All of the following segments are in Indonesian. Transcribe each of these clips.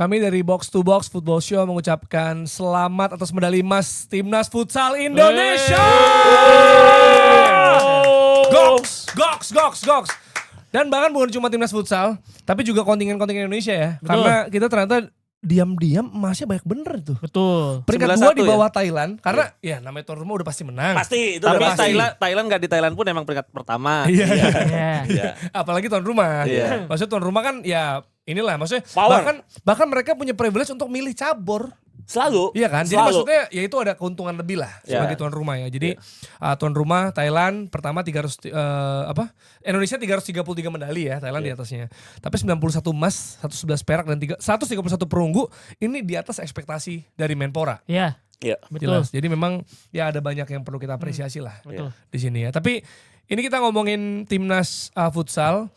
Kami dari Box to Box Football Show mengucapkan selamat atas medali emas Timnas Futsal Indonesia. Goks. Dan bahkan bukan cuma Timnas Futsal, tapi juga kontingen-kontingen Indonesia ya. Betul. Karena kita ternyata diam-diam emasnya banyak bener tuh. Betul. Peringkat 2 di bawah Thailand, karena ya namanya tuan rumah udah pasti menang. Pasti itu Tapi udah pasti. Thailand nggak di Thailand pun emang peringkat pertama. Iya. Iya. Apalagi tuan rumah. Iya. Maksudnya tuan rumah kan ya inilah maksudnya Power. bahkan mereka punya privilege untuk milih cabur. Selalu. Iya kan? Jadi Selalu. maksudnya ya itu ada keuntungan lebih lah sebagai tuan rumah ya. Jadi tuan rumah Thailand pertama 300 Indonesia 333 medali ya, Thailand di atasnya. Tapi 91 emas, 111 perak dan 131 perunggu ini di atas ekspektasi dari Menpora. Iya. Iya. Betul. Jelas. Jadi memang ya ada banyak yang perlu kita apresiasi lah Betul. di sini ya. Tapi ini kita ngomongin timnas futsal.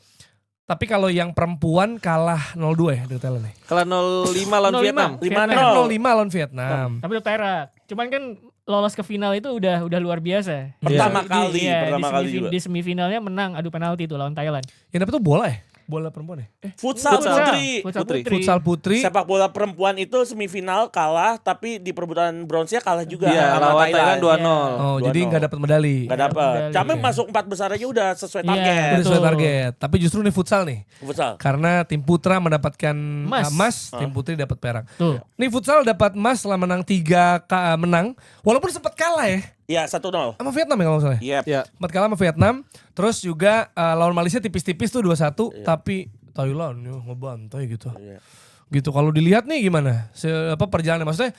Tapi kalau yang perempuan kalah 0-2 ya dari Thailand nih. Kalah 0-5 lawan 0-5. Vietnam. 0-5 lawan Vietnam. Tapi udah perak. Cuman kan lolos ke final itu udah luar biasa. Pertama Di- kali, iya, pertama di kali semifinal- juga. Di semifinalnya menang adu penalti tuh lawan Thailand. Yang dapet tuh bola ya? Bola perempuan ya? Futsal Futsal putri. putri. Futsal putri. Sepak bola perempuan itu semifinal kalah, tapi di perebutan bronze kalah juga Iya, sama lawan Thailand 2-0. Oh, 2-0. jadi nggak dapat medali. Gak dapat. Medali. Tapi masuk 4 besar aja udah sesuai Iya. target. Udah sesuai Betul. target. Tapi justru nih futsal nih. Futsal. Karena tim putra mendapatkan Emas. emas, tim putri dapat perak. Tuh. Nih futsal dapat emas setelah menang 3 menang. Walaupun sempat kalah ya. Iya 1-0. Sama Vietnam ya kalau nggak salah. Yep. Ya. Sempat kalah sama Vietnam. Terus juga lawan Malaysia tipis-tipis tuh 2-1. Tapi Thailand ya, ngebantai gitu. Iya. Gitu kalau dilihat nih gimana? Perjalanan maksudnya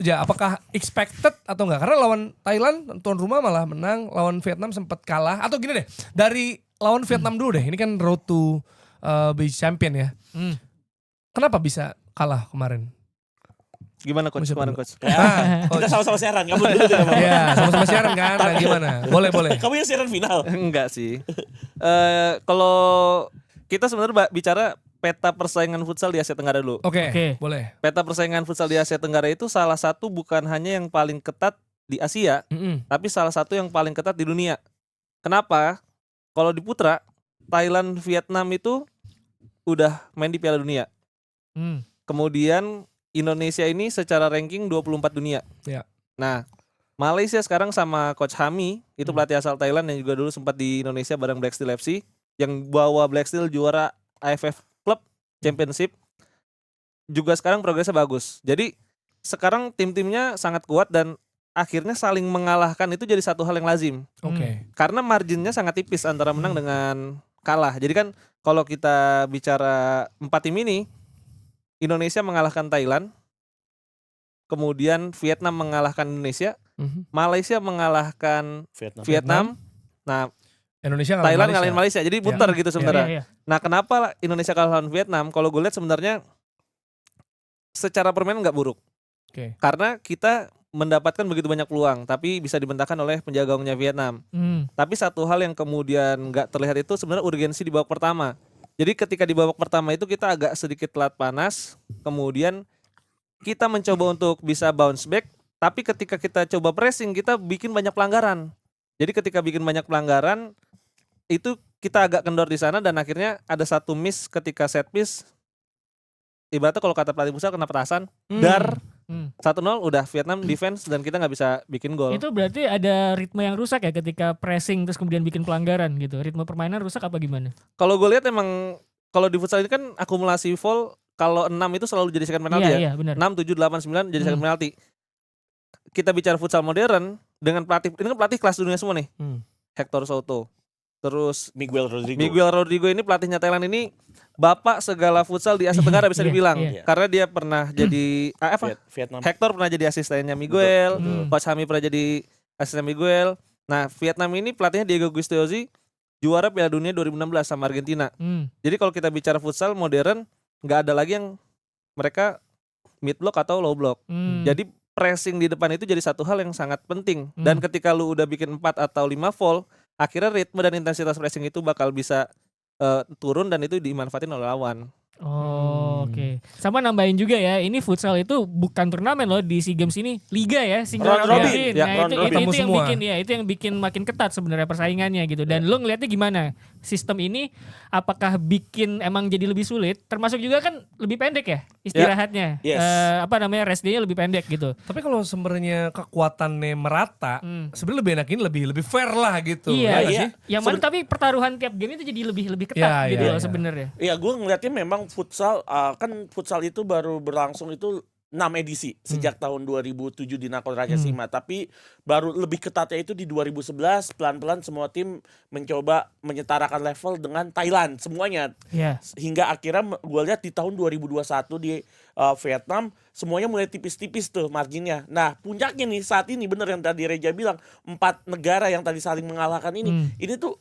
ya apakah expected atau enggak? Karena lawan Thailand tuan rumah malah menang, lawan Vietnam sempat kalah. Atau gini deh, dari lawan Vietnam dulu deh. Ini kan road to be champion ya. Kenapa bisa kalah kemarin? Gimana coach? Siapa Kemarin dulu? coach? Kita sama-sama siaran. Kamu dulu tidak apa-apa. Iya, sama-sama siaran kan. Nah, gimana? Boleh. Kamu yang siaran final. Enggak sih. Kalau kita sebenarnya bicara peta persaingan futsal di Asia Tenggara dulu. Oke, boleh. Peta persaingan futsal di Asia Tenggara itu salah satu bukan hanya yang paling ketat di Asia, tapi salah satu yang paling ketat di dunia. Kenapa? Kalau di putra, Thailand, Vietnam itu udah main di Piala Dunia. Kemudian Indonesia ini secara ranking 24 dunia. Ya. Nah, Malaysia sekarang sama Coach Hami, itu pelatih asal Thailand yang juga dulu sempat di Indonesia bareng Black Steel FC, yang bawa Black Steel juara AFF Club Championship, juga sekarang progresnya bagus. Jadi sekarang tim-timnya sangat kuat dan akhirnya saling mengalahkan itu jadi satu hal yang lazim. Oke. Karena marginnya sangat tipis antara menang dengan kalah. Jadi kan kalau kita bicara 4 tim ini, Indonesia mengalahkan Thailand, kemudian Vietnam mengalahkan Indonesia, Malaysia mengalahkan Vietnam. Nah, Indonesia Thailand ngalahin Malaysia. Jadi putar gitu sebenarnya. Iya. Nah, kenapa Indonesia kalah lawan Vietnam? Kalau gue lihat sebenarnya secara permainan nggak buruk. Oke. Karena kita mendapatkan begitu banyak peluang, tapi bisa dibentangkan oleh penjaga gawangnya Vietnam. Tapi satu hal yang kemudian nggak terlihat itu sebenarnya urgensi di babak pertama. Jadi ketika di babak pertama itu kita agak sedikit telat panas, kemudian kita mencoba untuk bisa bounce back, tapi ketika kita coba pressing kita bikin banyak pelanggaran. Jadi ketika bikin banyak pelanggaran itu kita agak kendor di sana dan akhirnya ada satu miss ketika set piece. Ibaratnya kalau kata pelatih futsal kena petasan, dar 1-0 udah Vietnam defense dan kita nggak bisa bikin gol. Itu berarti ada ritme yang rusak ya ketika pressing terus kemudian bikin pelanggaran gitu. Ritme permainan rusak apa gimana? Kalau gue lihat emang kalau di futsal ini kan akumulasi foul kalau 6 itu selalu jadi second penalty Iya, benar. 6, 7, 8, 9 jadi second penalty. Kita bicara futsal modern dengan pelatih, ini kan pelatih kelas dunia semua nih. Hector Souto. Terus Miguel Rodrigo ini pelatihnya Thailand ini bapak segala futsal di Asia Tenggara bisa dibilang. Iya. Karena dia pernah jadi Vietnam. Hector pernah jadi asistennya Miguel, Betul. Coach Hami pernah jadi asisten Miguel. Nah, Vietnam ini pelatihnya Diego Gustiosi, juara Piala Dunia 2016 sama Argentina. Jadi kalau kita bicara futsal modern, nggak ada lagi yang mereka mid block atau low block. Jadi pressing di depan itu jadi satu hal yang sangat penting. Dan ketika lu udah bikin 4 atau 5 foul, akhirnya ritme dan intensitas pressing itu bakal bisa turun dan itu dimanfaatin oleh lawan. Oh, oke. Sama nambahin juga ya, ini futsal itu bukan turnamen loh di SEA Games ini, liga ya, single Round round robin. robin. Ya, Nah, round itu robin. yang Semua. bikin ya, itu yang bikin makin ketat sebenarnya persaingannya gitu. Dan lo ngelihatnya gimana sistem ini apakah bikin emang jadi lebih sulit? Termasuk juga kan lebih pendek ya istirahatnya. Yes. Rest day-nya lebih pendek gitu. Tapi kalau sebenarnya kekuatannya merata, sebenarnya lebih enak ini lebih fair lah gitu. Iya, Ya nggak iya. sih? Yang mana tapi pertaruhan tiap game itu jadi lebih ketat Iya, gitu iya, loh iya. sebenarnya. Iya, gue ngeliatnya memang futsal kan futsal itu baru berlangsung itu 6 edisi sejak tahun 2007 di Nakon Rajasima, tapi baru lebih ketatnya itu di 2011 pelan-pelan semua tim mencoba menyetarakan level dengan Thailand semuanya. Iya. Hingga akhirnya gue lihat di tahun 2021 di Vietnam semuanya mulai tipis-tipis tuh marginnya. Nah, puncaknya nih saat ini bener yang tadi Reja bilang 4 negara yang tadi saling mengalahkan ini tuh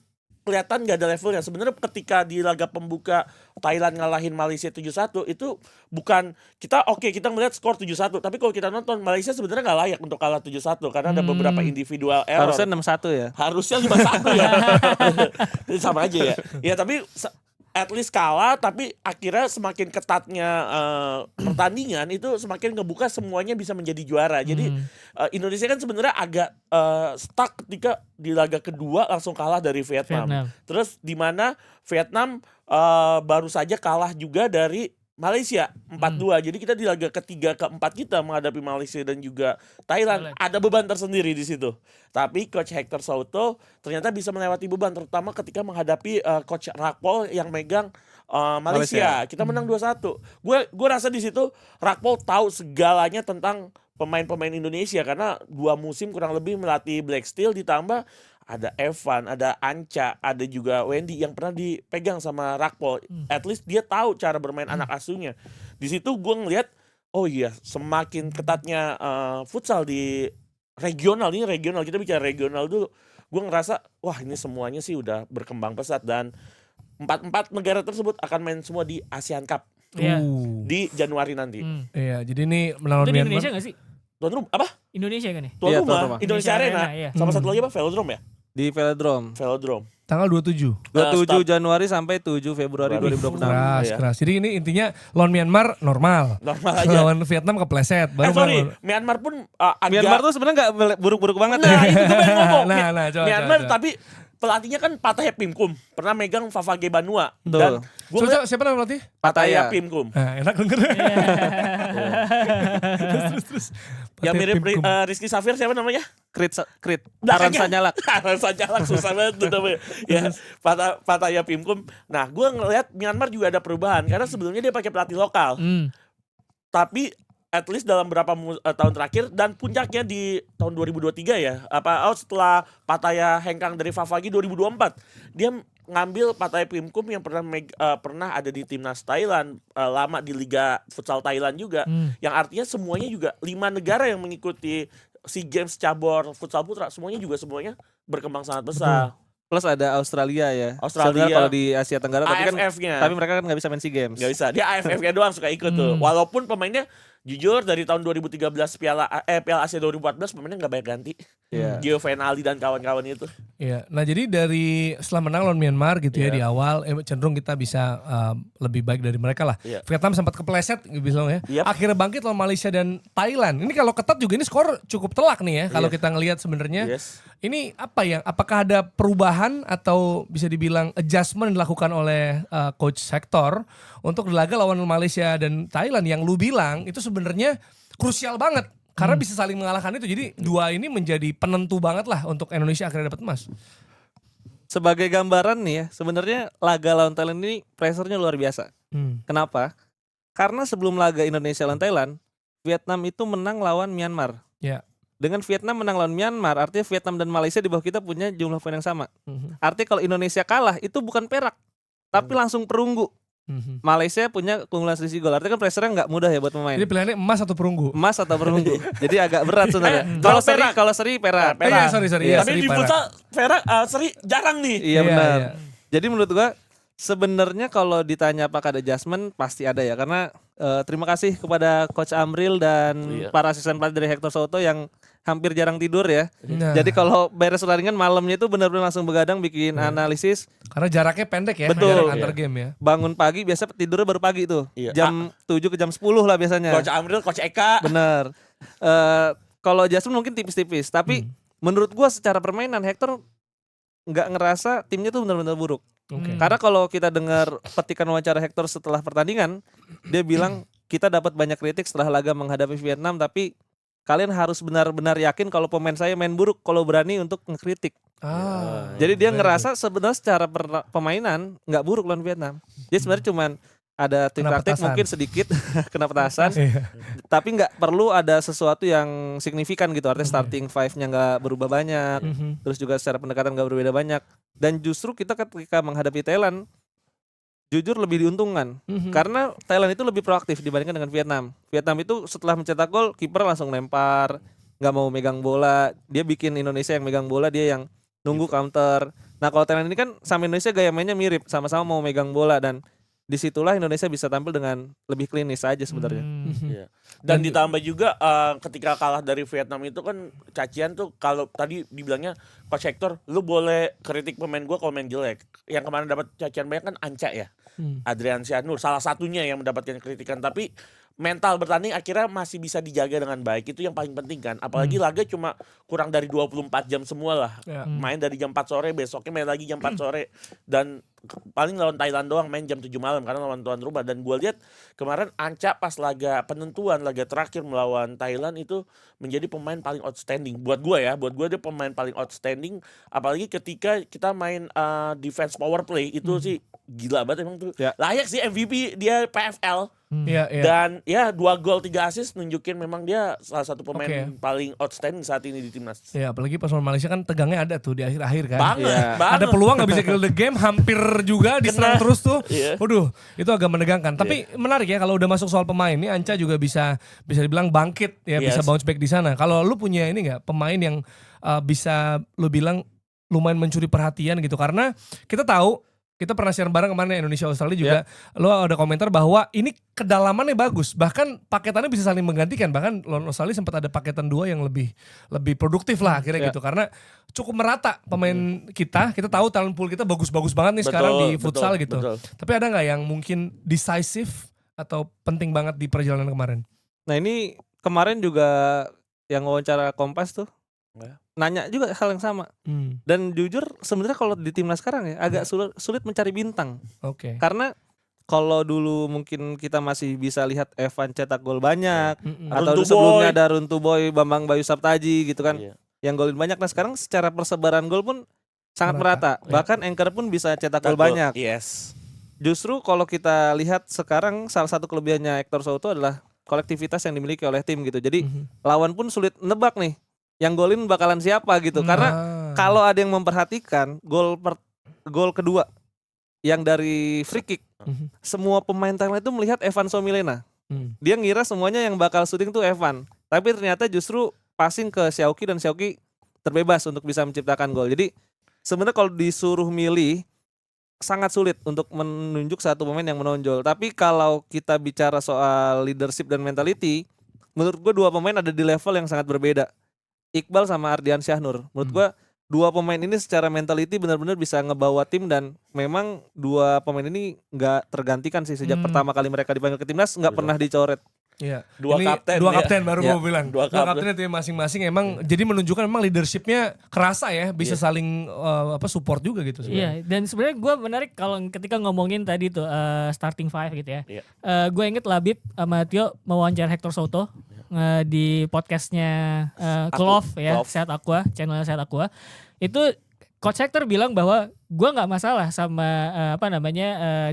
kelihatan gak ada levelnya. Sebenarnya ketika di laga pembuka Thailand ngalahin Malaysia 7-1 itu bukan kita melihat skor 7-1, tapi kalau kita nonton Malaysia sebenarnya gak layak untuk kalah 7-1 karena ada beberapa individual error. Harusnya 6-1 ya. Harusnya 5-1 ya. Sama aja ya. Ya tapi at least kalah, tapi akhirnya semakin ketatnya pertandingan itu semakin ngebuka semuanya bisa menjadi juara. Jadi Indonesia kan sebenarnya agak stuck ketika di laga kedua langsung kalah dari Vietnam. Terus di mana Vietnam baru saja kalah juga dari Malaysia 4-2. Jadi kita di laga ketiga keempat kita menghadapi Malaysia dan juga Thailand ada beban tersendiri di situ. Tapi coach Hector Souto ternyata bisa melewati beban terutama ketika menghadapi coach Rakpol yang megang Malaysia. Kita menang 2-1. Gue rasa di situ Rakpol tahu segalanya tentang pemain-pemain Indonesia karena 2 musim kurang lebih melatih Black Steel ditambah ada Evan, ada Anca, ada juga Wendy yang pernah dipegang sama Rakpol. At least dia tahu cara bermain anak asuhnya. Di situ gue ngeliat, oh iya semakin ketatnya futsal di regional, kita bicara regional dulu. Gue ngerasa, wah ini semuanya sih udah berkembang pesat dan 4 negara tersebut akan main semua di ASEAN Cup di Januari nanti. Iya, jadi ini melawan Itu di Myanmar. Indonesia gak sih? Tuan rumah apa? Indonesia kan ya? Tuan Iya, rumah, tuan rumah. Indonesia Arena. Iya. Sama satu lagi apa? Velodrome ya? Di Velodrome. Velodrome. Tanggal 27. 27 Januari sampai 7 Februari 2026. Iya. Keras. Jadi ini intinya lawan Myanmar normal. Normal aja. Lawan Vietnam kepleset. Baru Myanmar pun agak... Myanmar tuh sebenarnya nggak buruk-buruk banget Nah, ya. itu gue pengen ngomong. Nah, coba, Myanmar coba. tapi pelatihnya kan Pataya Pimkum. Pernah megang Favage Banua. Betul. Dan gue ngeliat Siapa nama pelatih? Pataya Pataya. Pimkum. Nah, enak denger. terus. Yang Pataya mirip Pimkum. Rizky Safir siapa namanya? Krit. Belakangnya. Aran Sanjalak. Aran Sanjalak susah banget tuh namanya. Ya, Pataya Pimkum. Nah, gue ngeliat Myanmar juga ada perubahan. Karena sebelumnya dia pakai pelatih lokal. Tapi at least dalam beberapa tahun terakhir dan puncaknya di tahun 2023 ya. Setelah Pataya hengkang dari Favagi 2024. Dia ngambil Pataya Pimkum yang pernah ada di timnas Thailand, lama di Liga Futsal Thailand juga. Yang artinya semuanya juga 5 negara yang mengikuti SEA Games cabur futsal putra semuanya berkembang sangat besar. Plus ada Australia ya. Australia. Sebenarnya kalau di Asia Tenggara AFF-nya. tapi mereka kan nggak bisa main SEA Games. Gak bisa, dia AFF-nya doang suka ikut tuh. Walaupun pemainnya jujur dari tahun 2013 Piala Asia 2014 pemainnya nggak banyak ganti. Iya. Gio Venali dan kawan-kawan itu. Iya. Nah, jadi setelah menang lawan Myanmar gitu ya di awal cenderung kita bisa lebih baik dari mereka lah. Iya. Vietnam sempat kepleset gitu ya. Yep. Akhirnya bangkit lawan Malaysia dan Thailand. Ini kalau ketat juga ini skor cukup telak nih ya kalau kita ngelihat sebenarnya. Yes. Ini apa ya? Apakah ada perubahan atau bisa dibilang adjustment dilakukan oleh coach Hector untuk laga lawan Malaysia dan Thailand yang lu bilang itu sebenarnya krusial banget karena bisa saling mengalahkan itu. Jadi dua ini menjadi penentu banget lah untuk Indonesia akhirnya dapat emas. Sebagai gambaran nih ya, sebenarnya laga lawan Thailand ini pressure-nya luar biasa. Kenapa? Karena sebelum laga Indonesia lawan Thailand, Vietnam itu menang lawan Myanmar. Ya. Dengan Vietnam menang lawan Myanmar, artinya Vietnam dan Malaysia di bawah kita punya jumlah poin yang sama. Artinya kalau Indonesia kalah itu bukan perak, tapi langsung perunggu. Malaysia punya keunggulan selisih gol. Artinya kan pressure-nya nggak mudah ya buat pemain. Jadi pilihannya emas atau perunggu. Emas atau perunggu. Jadi agak berat sebenarnya. Kalau seri perak. Iya, sorry. Iya, Tapi seri di parah. futsal Vera seri jarang nih. Iya benar. Iya. Jadi menurut gua sebenarnya kalau ditanya apakah ada adjustment pasti ada ya, karena terima kasih kepada Coach Amril dan para asisten pelatih dari Hector Souto yang hampir jarang tidur ya. Nah. Jadi kalau beres pertandingan malamnya itu benar-benar langsung begadang bikin analisis. Karena jaraknya pendek ya, Betul. jarak antar game ya. Bangun pagi biasa tidurnya baru pagi tuh. Iya. Jam 7 ke jam 10 lah biasanya. Coach Amril, Coach Eka. Bener. Kalau adjustment mungkin tipis-tipis, tapi menurut gua secara permainan Hector nggak ngerasa timnya tuh benar-benar buruk. Oke. Karena kalau kita dengar petikan wawancara Hector setelah pertandingan, dia bilang kita dapat banyak kritik setelah laga menghadapi Vietnam, tapi kalian harus benar-benar yakin kalau pemain saya main buruk kalau berani untuk ngekritik. Jadi dia ngerasa sebenarnya secara permainan nggak buruk lawan Vietnam. Jadi sebenarnya cuman ada tim Kena praktik petasan. mungkin sedikit kena petasan, Iya. tapi nggak perlu ada sesuatu yang signifikan gitu. Artinya starting five-nya nggak berubah banyak, terus juga secara pendekatan nggak berbeda banyak. Dan justru kita ketika menghadapi Thailand, jujur lebih diuntungkan. Karena Thailand itu lebih proaktif dibandingkan dengan Vietnam. Vietnam itu setelah mencetak gol, kiper langsung lempar, nggak mau megang bola. Dia bikin Indonesia yang megang bola, dia yang nunggu counter. Nah kalau Thailand ini kan sama Indonesia gaya mainnya mirip, sama-sama mau megang bola, dan disitulah Indonesia bisa tampil dengan lebih klinis aja sebenarnya. Iya. Dan ditambah juga ketika kalah dari Vietnam itu kan cacian tuh, kalau tadi dibilangnya Coach Hector, lu boleh kritik pemain gua kalau main jelek. Yang kemarin dapat cacian banyak kan Anca ya. Adrian Sianur salah satunya yang mendapatkan kritikan, tapi mental bertanding akhirnya masih bisa dijaga dengan baik. Itu yang paling penting kan. Apalagi laga cuma kurang dari 24 jam semua lah. Main dari jam 4 sore, besoknya main lagi jam 4 sore. Dan paling lawan Thailand doang main jam 7 malam karena lawan tuan rumah. Dan gue lihat kemarin Anca pas laga penentuan, laga terakhir melawan Thailand itu menjadi pemain paling outstanding. Buat gue ya, buat gue dia pemain paling outstanding. Apalagi ketika kita main defense power play itu sih gila banget emang tuh. Ya. Layak sih MVP dia PFL. Iya, iya. Dan ya 2 gol 3 assist nunjukin memang dia salah satu pemain Oke. paling outstanding saat ini di timnas. Ya, apalagi pas lawan Malaysia kan tegangnya ada tuh di akhir-akhir kan. Banget, Iya. banget. Ada peluang nggak bisa kill the game, hampir juga diserang Kena. terus tuh. Iya. Waduh, itu agak menegangkan. Tapi menarik ya kalau udah masuk soal pemain nih, Anca juga bisa dibilang bangkit ya, bisa Yes. bounce back di sana. Kalau lu punya ini nggak pemain yang bisa lu bilang lumayan mencuri perhatian gitu, karena kita tahu. Kita pernah share bareng kemarin Indonesia Australia juga. Lo ada komentar bahwa ini kedalamannya bagus. Bahkan paketannya bisa saling menggantikan. Bahkan lawan Australia sempat ada paketan 2 yang lebih produktif lah akhirnya gitu. Karena cukup merata pemain kita. Kita tahu talent pool kita bagus-bagus banget nih sekarang di futsal gitu. Betul. Tapi ada nggak yang mungkin decisive atau penting banget di perjalanan kemarin? Nah ini kemarin juga yang wawancara Kompas tuh nanya juga hal yang sama. Dan jujur sebenarnya kalau di timnas sekarang ya agak sulit mencari bintang. Oke. Karena kalau dulu mungkin kita masih bisa lihat Evan cetak gol banyak, atau Runtu sebelumnya Boy. ada Runtu Boy, Bambang Bayu Saptaji gitu kan, Iya. yang golin banyak. Nah sekarang secara persebaran gol pun sangat Merata, merata. iya. Bahkan Anchor pun bisa cetak gol banyak. Yes. Justru kalau kita lihat sekarang salah satu kelebihannya Hector Souto adalah kolektivitas yang dimiliki oleh tim gitu. Jadi lawan pun sulit nebak nih yang golin bakalan siapa gitu. Karena kalau ada yang memperhatikan gol kedua yang dari free kick, semua pemain Thailand itu melihat Evan Somilena. Dia ngira semuanya yang bakal syuting tuh Evan. Tapi ternyata justru passing ke Xiaoqi dan Xiaoqi terbebas untuk bisa menciptakan gol. Jadi sebenarnya kalau disuruh milih sangat sulit untuk menunjuk satu pemain yang menonjol. Tapi kalau kita bicara soal leadership dan mentality, menurut gue 2 pemain ada di level yang sangat berbeda. Iqbal sama Ardian Syahnur. Menurut gue 2 pemain ini secara mentality benar-benar bisa ngebawa tim, dan memang 2 pemain ini nggak tergantikan sih sejak pertama kali mereka dipanggil ke timnas, nggak pernah dicoret. Iya. Dua Ini kapten, dua ya. kapten baru Ya. mau bilang. Dua Dua kapten. kapten itu ya masing-masing emang jadi menunjukkan memang leadershipnya kerasa ya, bisa saling support juga gitu sebenarnya. Iya, dan sebenarnya gue menarik kalau ketika ngomongin tadi tuh starting five gitu ya. Iya. Gue inget Labib sama Tio mewawancara Hector Souto di podcastnya Klov ya, Klov. Sehat Aqua, channel Sehat Aqua. Itu Coach Hector bilang bahwa gue nggak masalah sama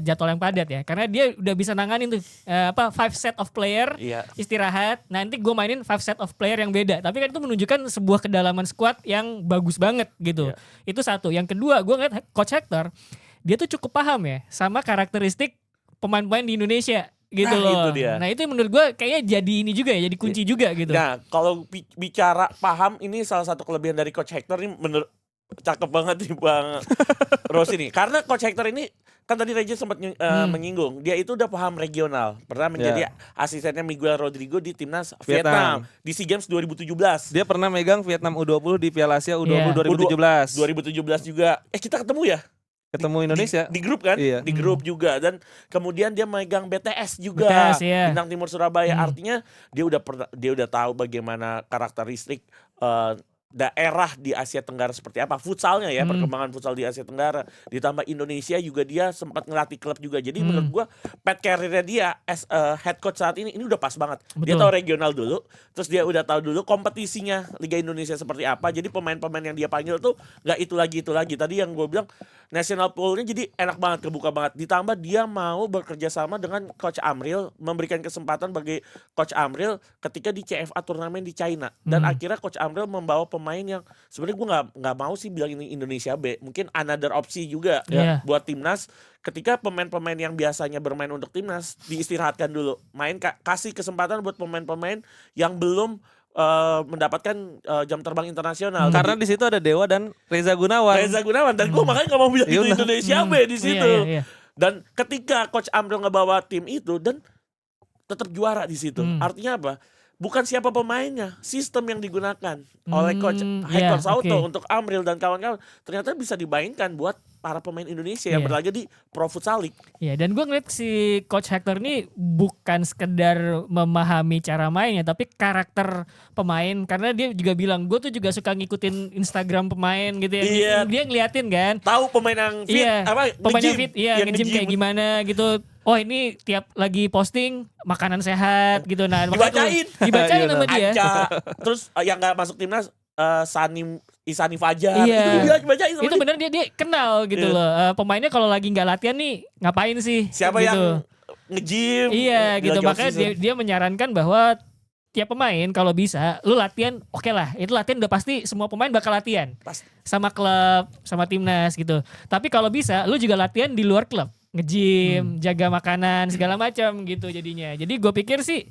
jadwal yang padat ya, karena dia udah bisa nanganin tuh 5 set of player, Iya. istirahat, nanti gue mainin 5 set of player yang beda. Tapi kan itu menunjukkan sebuah kedalaman squad yang bagus banget gitu. Iya. Itu satu. Yang kedua, gue ngeliat Coach Hector, dia tuh cukup paham ya sama karakteristik pemain-pemain di Indonesia gitu Nah, loh. itu dia. Nah itu menurut gue kayaknya jadi ini juga ya, jadi kunci juga gitu. Nah, kalau bicara paham, ini salah satu kelebihan dari Coach Hector ini menurut cakep banget nih Bang Rossi nih. Karena Coach Hector ini kan tadi Regis sempat menyinggung, dia itu udah paham regional. Pernah menjadi asistennya Miguel Rodrigo di timnas Vietnam di SEA Games 2017. Dia pernah megang Vietnam U20 di Piala Asia U20 Iya. 2017. 2017 juga. Kita ketemu ya? Ketemu Indonesia. Di grup kan? Iya. Di grup juga. Dan kemudian dia megang BTS juga. BTS, iya. Bintang Timur Surabaya. Artinya dia udah tahu bagaimana karakteristik daerah di Asia Tenggara seperti apa, futsalnya ya, perkembangan futsal di Asia Tenggara, ditambah Indonesia juga dia sempat ngelatih klub juga. Jadi menurut gua path career-nya dia as a head coach saat ini udah pas banget. Dia Betul. tahu regional dulu, terus dia udah tahu dulu kompetisinya Liga Indonesia seperti apa. Jadi pemain-pemain yang dia panggil tuh nggak itu lagi. Tadi yang gue bilang national pool-nya jadi enak banget, kebuka banget. Ditambah dia mau bekerja sama dengan Coach Amril, memberikan kesempatan bagi Coach Amril ketika di CFA turnamen di China. Dan akhirnya Coach Amril membawa pemain yang sebenarnya gue nggak mau sih bilang ini Indonesia B, mungkin another opsi juga Iya. buat timnas. Ketika pemain-pemain yang biasanya bermain untuk timnas diistirahatkan dulu, main kasih kesempatan buat pemain-pemain yang belum mendapatkan jam terbang internasional. Karena di situ ada Dewa dan Reza Gunawan. Reza Gunawan, dan gue makanya nggak mau bilang itu Yaudah. Indonesia B di situ. Iya. Dan ketika Coach Amril ngebawa tim itu dan tetap juara di situ, artinya apa? Bukan siapa pemainnya, sistem yang digunakan oleh Coach Hector Souto untuk Amril dan kawan-kawan ternyata bisa dimainkan buat para pemain Indonesia yang berlaga di Pro Futsal League. Iya, dan gue ngeliat si Coach Hector ini bukan sekedar memahami cara mainnya, tapi karakter pemain. Karena dia juga bilang, gue tuh juga suka ngikutin Instagram pemain gitu ya. Iya. Dia ngeliatin kan. Tahu pemain yang fit, Iya, pemain yang fit, iya, yang nge-gym kayak gimana gitu. Oh ini tiap lagi posting makanan sehat gitu. Nah, Dibacain. Dibacain sama dia. Aca, terus yang nggak masuk timnas Isani Fajar, Iya. itu dia bacain sama Itu dia. bener dia kenal gitu loh. Pemainnya kalau lagi nggak latihan nih ngapain sih? Siapa gitu. yang nge-gym. Iya gitu, lagi makanya off-season. dia menyarankan bahwa tiap pemain kalau bisa lu latihan, oke lah, itu latihan udah pasti semua pemain bakal latihan Pasti. sama klub, sama timnas gitu. Tapi kalau bisa lu juga latihan di luar klub, nge-gym, jaga makanan segala macam gitu jadinya. Jadi gue pikir sih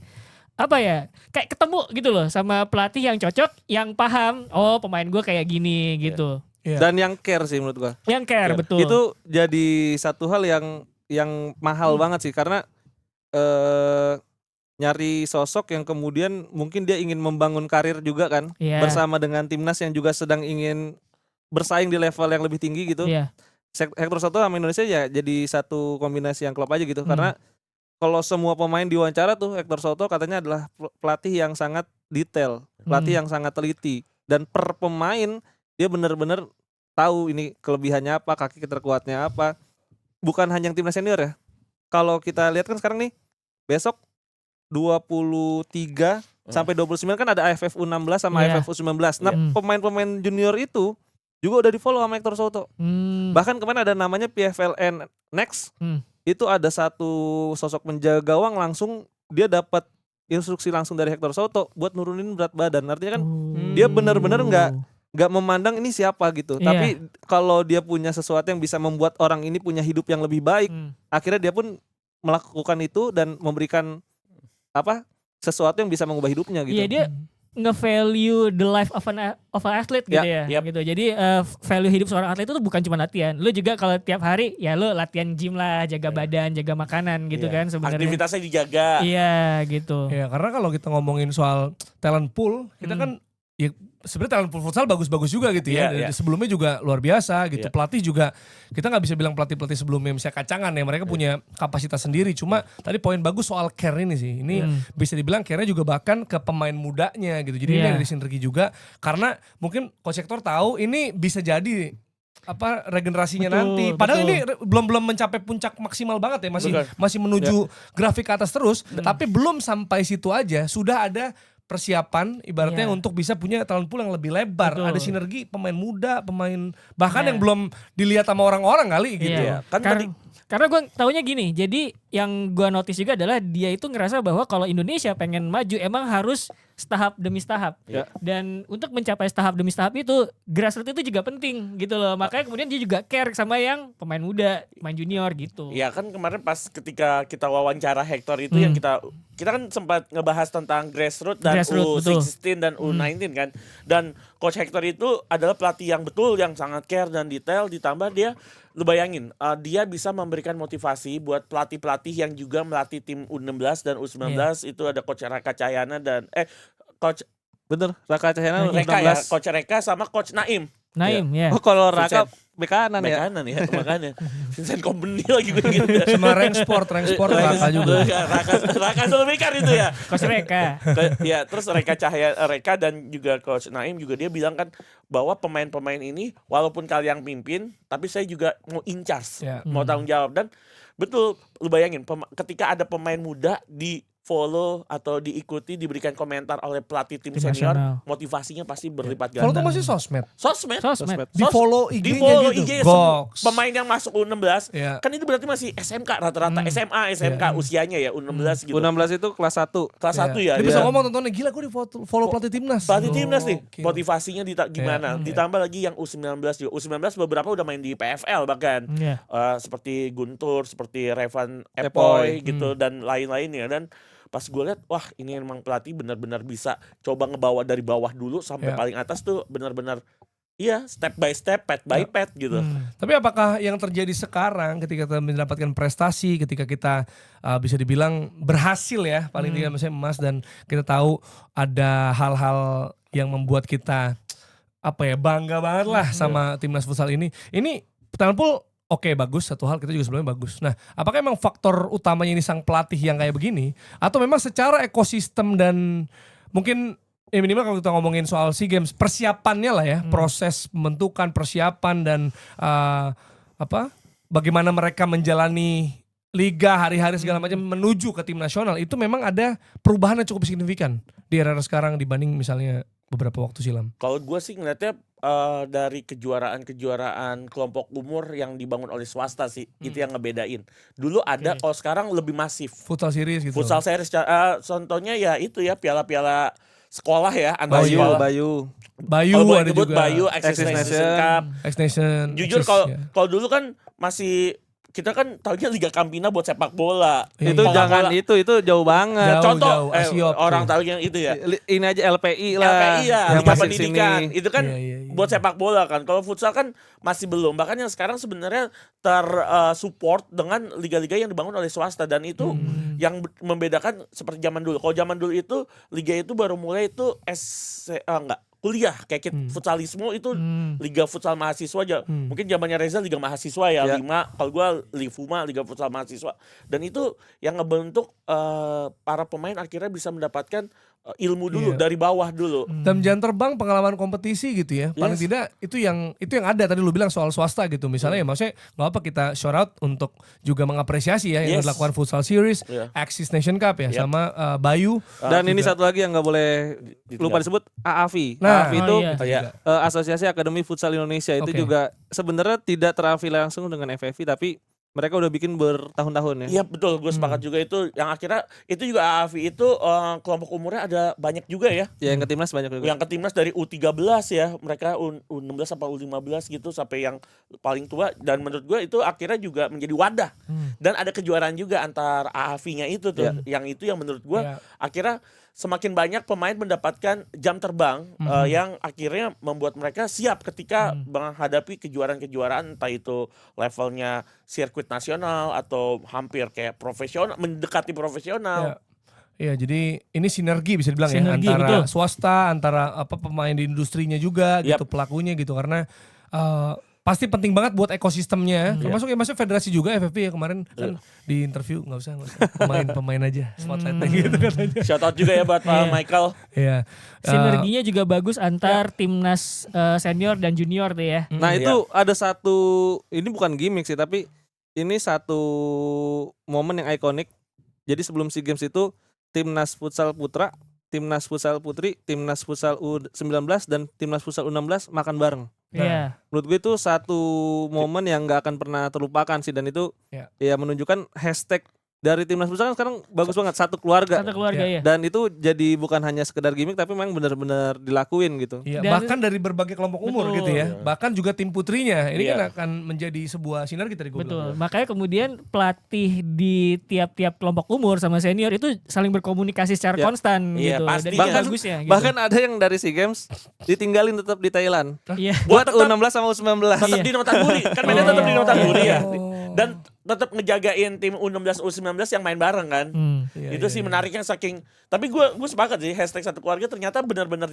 apa ya, kayak ketemu gitu loh sama pelatih yang cocok, yang paham, oh pemain gue kayak gini gitu. Iya. Dan yang care sih menurut gua. Yang care, betul. Itu jadi satu hal yang mahal banget sih, karena nyari sosok yang kemudian mungkin dia ingin membangun karir juga kan, Iya. bersama dengan timnas yang juga sedang ingin bersaing di level yang lebih tinggi gitu. Iya. Hector Souto sama Indonesia ya jadi satu kombinasi yang klop aja gitu, karena kalau semua pemain diwawancara tuh Hector Souto katanya adalah pelatih yang sangat detail, pelatih yang sangat teliti, dan per pemain dia benar-benar tahu ini kelebihannya apa, kaki terkuatnya apa. Bukan hanya yang timnas senior ya. Kalau kita lihat kan sekarang nih, besok 23 sampai 29 kan ada AFF U16 sama Iya. AFF U19. Nah, pemain-pemain junior itu juga udah di-follow sama Hector Souto. Bahkan kemarin ada namanya PFLN Next. Itu ada satu sosok penjaga gawang langsung dia dapat instruksi langsung dari Hector Souto buat nurunin berat badan. Artinya kan dia benar-benar nggak memandang ini siapa gitu. Iya. Tapi kalau dia punya sesuatu yang bisa membuat orang ini punya hidup yang lebih baik, akhirnya dia pun melakukan itu dan memberikan sesuatu yang bisa mengubah hidupnya gitu. Iya, dia nge-value the life of an athlete gitu ya. Gitu. Jadi value hidup seorang atlet itu bukan cuma latihan. Lu juga kalau tiap hari ya lu latihan gym lah, jaga badan, jaga makanan gitu kan sebenarnya. Aktivitasnya dijaga. Iya, gitu. Ya karena kalau kita ngomongin soal talent pool, kita kan ya sebenarnya talent pool futsal bagus-bagus juga gitu ya. Iya, iya. Sebelumnya juga luar biasa gitu. Iya. Pelatih juga kita nggak bisa bilang pelatih-pelatih sebelumnya misalnya kacangan ya. Mereka punya kapasitas sendiri. Cuma tadi poin bagus soal care ini sih. Ini bisa dibilang care-nya juga bahkan ke pemain mudanya gitu. Jadi ini Iya. dari sinergi juga. Karena mungkin Coach Hector tahu ini bisa jadi regenerasinya Betul, nanti. Padahal betul. ini belum mencapai puncak maksimal banget ya, Betul. masih menuju grafik ke atas terus, tapi belum sampai situ aja sudah ada persiapan ibaratnya Iya. untuk bisa punya talent pool yang lebih lebar. Betul. Ada sinergi pemain muda, pemain bahkan Iya. yang belum dilihat sama orang-orang kali gitu. Iya. Kan Karena gue taunya gini, jadi yang gue notice juga adalah dia itu ngerasa bahwa kalau Indonesia pengen maju emang harus setahap demi setahap. Ya. Dan untuk mencapai setahap demi setahap itu grassroots itu juga penting gitu loh. Makanya kemudian dia juga care sama yang pemain muda, pemain junior gitu. Ya kan kemarin pas ketika kita wawancara Hector itu yang kita kan sempat ngebahas tentang grassroots dan Grassroots, U16 dan U19 kan. Dan Coach Hector itu adalah pelatih yang betul, yang sangat care dan detail, ditambah dia, lu bayangin, dia bisa memberikan motivasi buat pelatih-pelatih yang juga melatih tim U16 dan U19. Itu ada Coach Raka Cahyana dan Coach Bener, Raka Cahyana Reka ya, 16. Coach Reka sama Coach Naim. Naim ya. Oh, kalau Raka bek kanan Bek ya. kanan ya makanya. Vincent Kompany lagi gue gitu. Sama rank sport Raka juga. Raka Sulfikar itu ya. Coach Reka. Ya terus Reka dan juga Coach Naim juga dia bilang kan bahwa pemain-pemain ini walaupun kalian pimpin tapi saya juga mau in charge, Ya. mau tanggung jawab. Dan betul lu bayangin ketika ada pemain muda di follow atau diikuti diberikan komentar oleh pelatih tim Tim senior, nasional. motivasinya pasti berlipat Follow tuh ganda. masih sosmed. Sosmed. Di follow Di IG-nya follow gitu. IG Goks. pemain yang masuk U16 Ya. kan itu berarti masih SMK rata-rata SMA SMK usianya ya U16 gitu. U16 itu kelas 1. Kelas 1 ya. Dia bisa Iya. ngomong tontonnya gila gue di follow pelatih timnas. Pelatih timnas nih, Gokil. motivasinya gimana? Ditambah lagi yang U19 juga. U19 beberapa udah main di PFL bahkan. Iya. Seperti Guntur, seperti Revan Epoy. Epoy gitu dan lain-lainnya. Dan pas gue lihat, wah ini emang pelatih benar-benar bisa coba ngebawa dari bawah dulu sampai Ya. paling atas tuh benar-benar iya step by step, pad by pad gitu. Tapi apakah yang terjadi sekarang ketika kita mendapatkan prestasi, ketika kita bisa dibilang berhasil ya, paling tidak misalnya emas dan kita tahu ada hal-hal yang membuat kita bangga banget lah sama timnas futsal ini. Ini pertanyaan Pul, oke bagus, satu hal kita juga sebelumnya bagus. Nah, apakah emang faktor utamanya ini sang pelatih yang kayak begini atau memang secara ekosistem dan mungkin minimal kalau kita ngomongin soal SEA Games persiapannya lah ya, proses pembentukan, persiapan dan bagaimana mereka menjalani liga hari-hari segala macam menuju ke tim nasional itu memang ada perubahan yang cukup signifikan di era sekarang dibanding misalnya beberapa waktu silam. Kalau gue sih ngeliatnya dari kejuaraan kelompok umur yang dibangun oleh swasta sih, itu yang ngebedain. Dulu ada, kalau sekarang lebih masif. Futsal series gitu. Futsal series, contohnya ya itu ya piala-piala sekolah ya, antar sekolah. Bayu Kalau boleh ada nyebut juga. Bayu, Axis Nation Cup. X Nation. Jujur Axis, kalau ya. kalau dulu kan masih kita kan taunya Liga Campina buat sepak bola. Itu Coca-Cola. jangan itu jauh banget. Jauh, Contoh Asiop orang tuh. tahu yang itu ya. Ini aja LPI lah. LPI ya, yang Liga masih Pendidikan. sini. Itu kan Iya. buat sepak bola kan. Kalau futsal kan masih belum. Bahkan yang sekarang sebenarnya tersupport dengan liga-liga yang dibangun oleh swasta dan itu yang membedakan seperti zaman dulu. Kalau zaman dulu itu liga itu baru mulai itu kuliah kayak futsalisme itu liga futsal mahasiswa aja. Mungkin zamannya Reza liga mahasiswa ya, 5. Kalau gua Livuma liga futsal mahasiswa. Dan itu yang ngebentuk para pemain akhirnya bisa mendapatkan ilmu dulu dari bawah dulu. Dan jam terbang pengalaman kompetisi gitu ya. Paling tidak itu yang ada tadi lu bilang soal swasta gitu. Misalnya ya maksudnya enggak apa kita shout out untuk juga mengapresiasi ya yang dilakukan futsal series, Axis Nation Cup ya sama Bayu. Dan ini satu lagi yang nggak boleh lupa disebut AAFI. Nah, AAFI itu iya. Asosiasi Akademi Futsal Indonesia itu juga sebenarnya tidak terafili langsung dengan FFI tapi mereka udah bikin bertahun-tahun ya. Iya betul, gue sepakat juga itu yang akhirnya itu juga AAFI itu kelompok umurnya ada banyak juga ya. Ya yang ke timnas banyak juga. Yang ke timnas dari U13 ya, mereka U16 apa U15 gitu sampai yang paling tua dan menurut gue itu akhirnya juga menjadi wadah. Dan ada kejuaraan juga antar AAFI-nya itu tuh. Yang itu yang menurut gue akhirnya semakin banyak pemain mendapatkan jam terbang yang akhirnya membuat mereka siap ketika menghadapi kejuaraan-kejuaraan entah itu levelnya sirkuit nasional atau hampir kayak profesional, mendekati profesional. Iya, jadi ini sinergi bisa dibilang Sinergi, ya antara betul. swasta, antara pemain di industrinya juga gitu, pelakunya gitu karena pasti penting banget buat ekosistemnya. Termasuk ya masuk federasi juga FFP ya kemarin kan di interview nggak usah pemain aja spotlightnya gitu katanya. Shout out juga ya buat Pak Michael. Iya. Sinerginya juga bagus antar timnas senior dan junior tuh ya. Nah itu ada satu, ini bukan gimmick sih tapi ini satu momen yang ikonik. Jadi sebelum SEA Games itu timnas futsal putra, timnas futsal putri, timnas futsal U19 dan timnas futsal U16 makan bareng. Iya. Menurut gue itu satu momen yang gak akan pernah terlupakan sih dan itu ya menunjukkan hashtag dari timnas futsal kan sekarang bagus banget satu keluarga. Satu keluarga ya. Dan itu jadi bukan hanya sekedar gimmick tapi memang benar-benar dilakuin gitu. Iya, Dan- bahkan dari berbagai kelompok umur Betul. gitu ya. Bahkan juga tim putrinya. Ini Iya. kan akan menjadi sebuah sinergi tadi gue Betul. bilang. Makanya kemudian pelatih di tiap-tiap kelompok umur sama senior itu saling berkomunikasi secara konstan Iya, gitu. Dan pastinya. itu Bahkan- bagusnya gitu. Bahkan ada yang dari SEA Games ditinggalin tetap di Thailand. Iya. Buat tetap- U16 sama U19. Tetap di Notaburi, kan mainnya tetap di Notaburi ya. Oh. Dan tetap ngejagain tim U16 U19 yang main bareng kan. Iya, Itu sih menariknya saking. Tapi gue sepakat sih hashtag satu keluarga ternyata benar-benar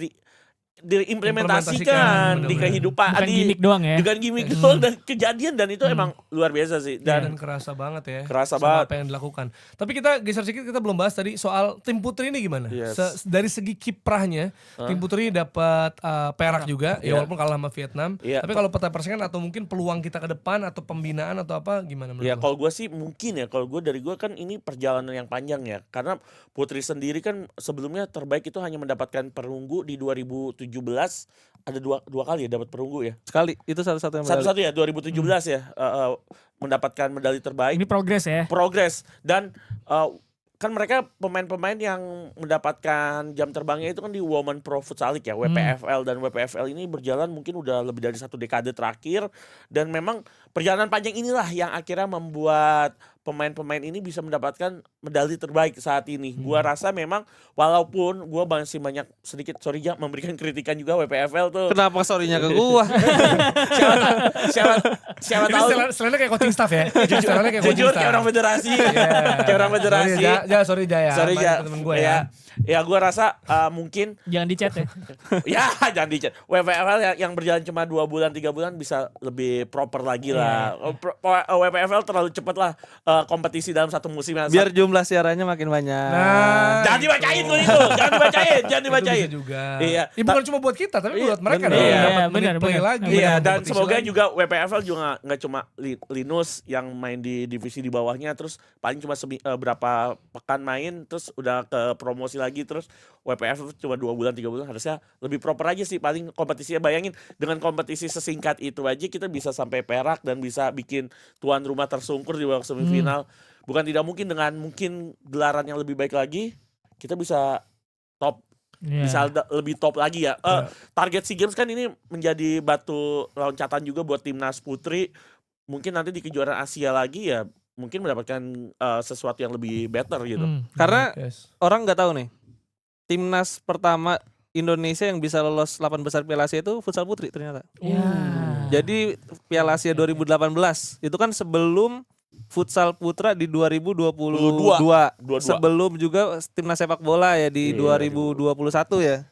diimplementasikan di bener-bener. kehidupan, Bukan gimmick doang ya. dengan gimmick doang dan kejadian, dan itu emang luar biasa sih. Dan Dan kerasa banget ya. Kerasa sama banget. apa yang dilakukan. Tapi kita geser sedikit, kita belum bahas tadi soal tim putri ini gimana. Yes. Dari segi kiprahnya, tim putri dapat perak juga, ya Iya. walaupun kalah sama Vietnam. Iya. Tapi kalau peta persaingan atau mungkin peluang kita ke depan atau pembinaan atau apa gimana menurut ya lo? kalau gue sih mungkin ya, kalau gue dari gue kan ini perjalanan yang panjang ya, karena putri sendiri kan sebelumnya terbaik itu hanya mendapatkan perunggu di 2017, ada dua kali ya dapat perunggu ya, Sekali itu satu-satu yang medali. satu-satu ya 2017 ya, mendapatkan medali terbaik. Ini progres ya. Progres, dan kan mereka pemain-pemain yang mendapatkan jam terbangnya itu kan di Women Pro Futsal League ya, WPFL, dan WPFL ini berjalan mungkin udah lebih dari 1 dekade terakhir, dan memang perjalanan panjang inilah yang akhirnya membuat pemain-pemain ini bisa mendapatkan medali terbaik saat ini. Gua rasa memang walaupun gua masih banyak sedikit memberikan kritikan juga WPFL tuh. Kenapa sorry-nya ke gua? siapa Ini tahu selainnya kayak coaching staff ya. Selainnya kayak coaching jujur staff. kayak orang federasi. Iya. Kayak orang federasi. Sorry Jaya. Sorry ya. Temen gue ya. Ya gue rasa mungkin Jangan di chat ya. ya jangan dicet. WPFL yang berjalan cuma 2 bulan 3 bulan bisa lebih proper lagi lah. WPFL terlalu cepat lah kompetisi dalam satu musim yang Biar jumlah siarannya makin banyak. Nah, jangan dibacain tuh itu, jangan dibacain. Itu bisa juga. Iya. Bukan cuma buat kita, tapi buat mereka bener. dong. Iya, Dapat bener, menit play bener. lagi. Iya, dapat dan kompetisi semoga lagi. juga WPFL juga nggak cuma Linus yang main di divisi di bawahnya, terus paling cuma berapa pekan main terus udah ke promosi lagi, terus WPFL cuma 2 bulan 3 bulan, harusnya lebih proper aja sih paling kompetisinya. Bayangin dengan kompetisi sesingkat itu aja kita bisa sampai perak dan bisa bikin tuan rumah tersungkur di babak semifinal. Bukan tidak mungkin dengan mungkin gelaran yang lebih baik lagi kita bisa top. Iya. Bisa lebih top lagi ya. Target SEA Games kan ini menjadi batu loncatan juga buat timnas putri. Mungkin nanti di kejuaraan Asia lagi ya mungkin mendapatkan sesuatu yang lebih better gitu. Karena Yes. orang nggak tahu nih. Timnas pertama Indonesia yang bisa lolos 8 besar Piala Asia itu futsal putri ternyata. Ya. Jadi Piala Asia 2018 itu kan sebelum futsal putra di 2022. 22. Sebelum juga timnas sepak bola ya di Iya, 2021 ya.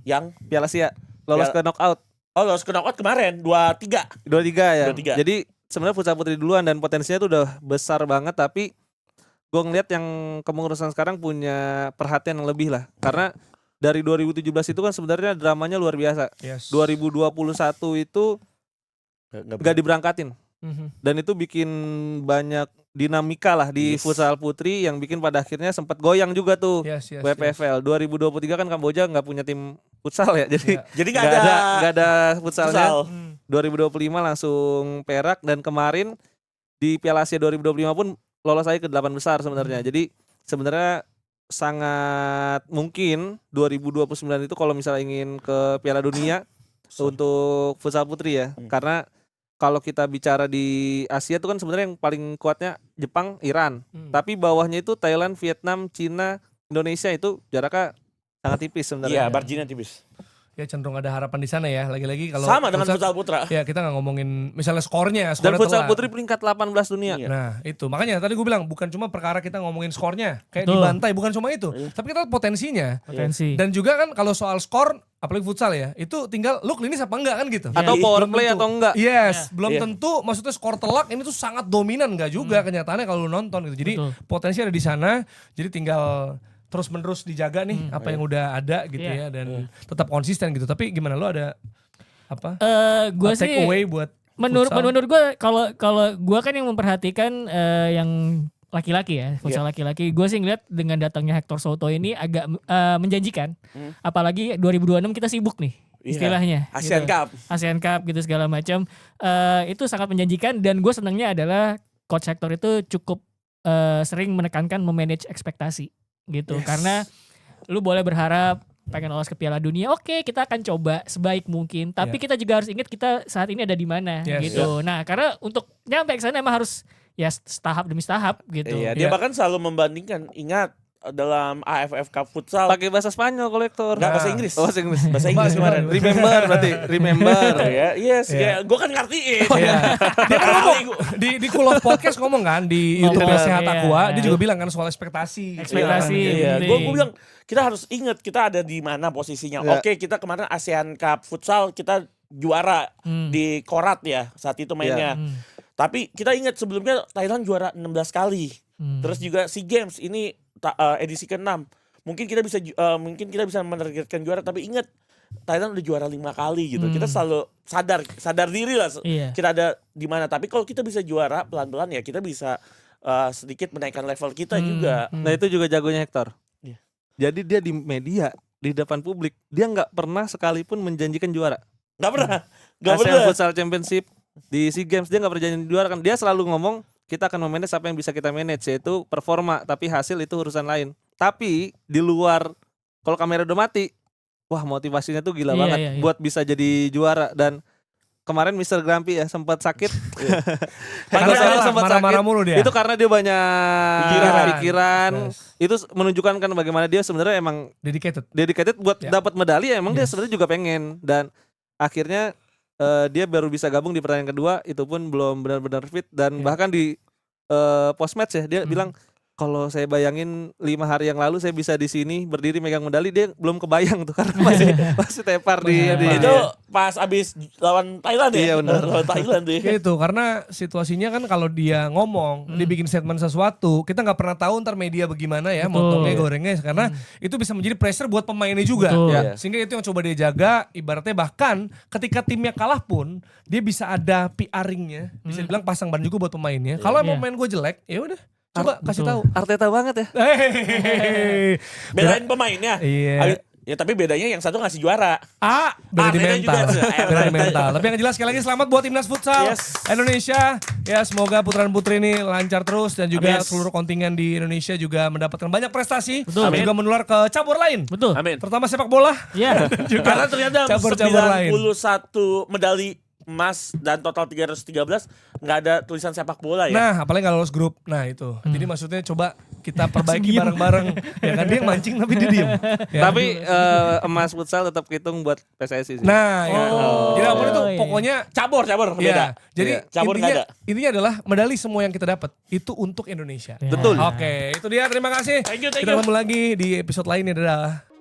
Yang Piala Asia lolos ke knockout lolos ke knockout kemarin 23. 23 ya. 23. Jadi sebenarnya futsal putri duluan dan potensinya tuh udah besar banget, tapi gue ngeliat yang kepengurusan sekarang punya perhatian yang lebih lah. Karena dari 2017 itu kan sebenarnya dramanya luar biasa. Yes. 2021 itu gak diberangkatin. Mhm. Dan itu bikin banyak dinamika lah di Yes. futsal putri yang bikin pada akhirnya sempat goyang juga tuh Yes. WPFL. 2023 kan Kamboja nggak punya tim futsal ya, jadi Iya. Jadi nggak ada futsalnya. futsal. 2025 langsung perak, dan kemarin di Piala Asia 2025 pun lolos aja ke 8 besar sebenarnya. Jadi sebenarnya sangat mungkin 2029 itu kalau misalnya ingin ke Piala Dunia untuk futsal putri ya. Karena kalau kita bicara di Asia itu kan sebenarnya yang paling kuatnya Jepang, Iran. Tapi bawahnya itu Thailand, Vietnam, Cina, Indonesia, itu jaraknya sangat tipis sebenarnya. Iya, marginnya tipis. Ya cenderung ada harapan di sana ya. Lagi-lagi kalau Sama dengan futsal putra. Ya kita nggak ngomongin misalnya skornya Dan futsal telat. putri peringkat 18 dunia. Iya. Nah itu makanya tadi gue bilang bukan cuma perkara kita ngomongin skornya kayak Betul. dibantai, bukan cuma itu, tapi kita lihat potensinya. Potensi. Dan juga kan kalau soal skor apalagi futsal ya, itu tinggal lu klinis apa enggak kan gitu. Atau Iya, power belum play tentu. atau enggak. Yes, Ya. belum Iya. tentu maksudnya skor telak ini tuh sangat dominan enggak juga kenyataannya kalau lu nonton gitu. Jadi Betul. potensi ada di sana, jadi tinggal terus menerus dijaga nih apa yang udah ada gitu Iya. ya, dan tetap konsisten gitu. Tapi gimana lu ada apa? Gue sih take away buat menurut futsal? gue kalau gue kan yang memperhatikan yang laki-laki ya, futsal laki-laki, gue sih ngeliat dengan datangnya Hector Soto ini agak menjanjikan. Apalagi 2026 kita sibuk nih istilahnya. Asian gitu. Cup. ASEAN Cup gitu segala macam. Itu sangat menjanjikan, dan gue senangnya adalah coach Hector itu cukup sering menekankan memanage ekspektasi gitu. Yes. Karena lu boleh berharap pengen lolos ke Piala Dunia, oke kita akan coba sebaik mungkin, tapi kita juga harus ingat kita saat ini ada di mana Yes. gitu. Nah karena untuk nyampe ke sana emang harus ya setahap demi setahap gitu. Iya, dia bahkan selalu membandingkan, ingat dalam AFF Cup Futsal. Pakai bahasa Spanyol kolektor. Enggak, bahasa Inggris. Oh, bahasa Inggris. Bahasa Inggris kemarin. Remember berarti. Remember. Ya, yes, Iya. gue kan ngertiin. Iya. Dia kan ngomong di Cool of Podcast ngomong kan di YouTube-nya Ngomong, Sehat iya. Aqua, dia juga bilang kan soal ekspektasi. Ekspektasi. Iya, penting. gue bilang kita harus ingat kita ada di mana posisinya. Iya. Oke, kita kemarin ASEAN Cup Futsal kita juara di Korat ya saat itu mainnya. Tapi kita ingat sebelumnya Thailand juara 16 kali. Terus juga SEA Games ini edisi ke-6. Mungkin kita bisa menargetkan juara, tapi ingat Thailand udah juara 5 kali gitu. Kita selalu sadar diri lah Iya. kita ada di mana. Tapi kalau kita bisa juara pelan-pelan ya kita bisa sedikit menaikkan level kita juga. Nah itu juga jagonya Hector. Iya. Jadi dia di media, di depan publik, dia nggak pernah sekalipun menjanjikan juara. Nggak pernah. Nggak ASEAN pernah. Futsal Championship di SEA Games dia nggak pernah janji juara kan. Dia selalu ngomong kita akan memanage apa yang bisa kita manage, yaitu performa, tapi hasil itu urusan lain. Tapi di luar kalau kamera udah mati, wah motivasinya tuh gila Iya, banget iya, iya. buat bisa jadi juara. Dan kemarin Mr. Grumpy ya sempat sakit. Karena Kalau salah dia sempat marah-marah sakit. mulu dia. Itu karena dia banyak pikiran. Yes. Itu menunjukkan kan bagaimana dia sebenarnya emang Dedicated. buat Ya. dapat medali ya, emang dia Yes. sebenarnya juga pengen. Dan akhirnya dia baru bisa gabung di pertandingan kedua, itu pun belum benar-benar fit. Dan Ya. bahkan di post match ya dia bilang kalau saya bayangin 5 hari yang lalu saya bisa di sini berdiri megang medali, dia belum kebayang tuh karena masih tepar di Itu pas abis lawan Thailand ya? Iya, benar. Lawan Thailand ya. Gitu, karena situasinya kan kalau dia ngomong, dia bikin statement sesuatu, kita nggak pernah tahu ntar media bagaimana ya, Betul. motongnya, gorengnya, karena itu bisa menjadi pressure buat pemainnya juga. Betul. Ya. Sehingga itu yang coba dia jaga, ibaratnya bahkan ketika timnya kalah pun, dia bisa ada PR-nya, bisa dibilang pasang ban juga buat pemainnya. Kalau emang Iya. pemain gue jelek, ya udah, coba kasih tahu. Arteta banget ya. Hehehe. Belain pemainnya. Iya. Ya tapi bedanya yang satu ngasih juara. Beda di Arteta mental. juga. Beda di mental. Tapi yang jelas sekali lagi selamat buat timnas futsal Yes. Indonesia. Ya semoga putra dan putri ini lancar terus dan juga Amin. seluruh kontingen di Indonesia juga mendapatkan banyak prestasi. Betul. Dan juga menular ke cabur lain. Betul. Amin. Terutama sepak bola. Iya. Karena ternyata cabur-cabur lain. 91 medali emas dan total 313 nggak ada tulisan sepak bola ya. Nah, apalagi kalau lolos grup. Nah, itu. Jadi maksudnya coba kita perbaiki bareng-bareng. Ya kan dia yang mancing tapi dia diem. Ya. Tapi emas futsal tetap hitung buat PSSI sih. Nah, ya. Oh. Jadi apapun itu Iya. pokoknya cabur beda. Iya, jadi Iya. Cabur nggak ada. intinya adalah medali semua yang kita dapat itu untuk Indonesia. Ya. Betul. Oke, itu dia. Terima kasih. Thank you. Kita ketemu lagi di episode lainnya. Dadah.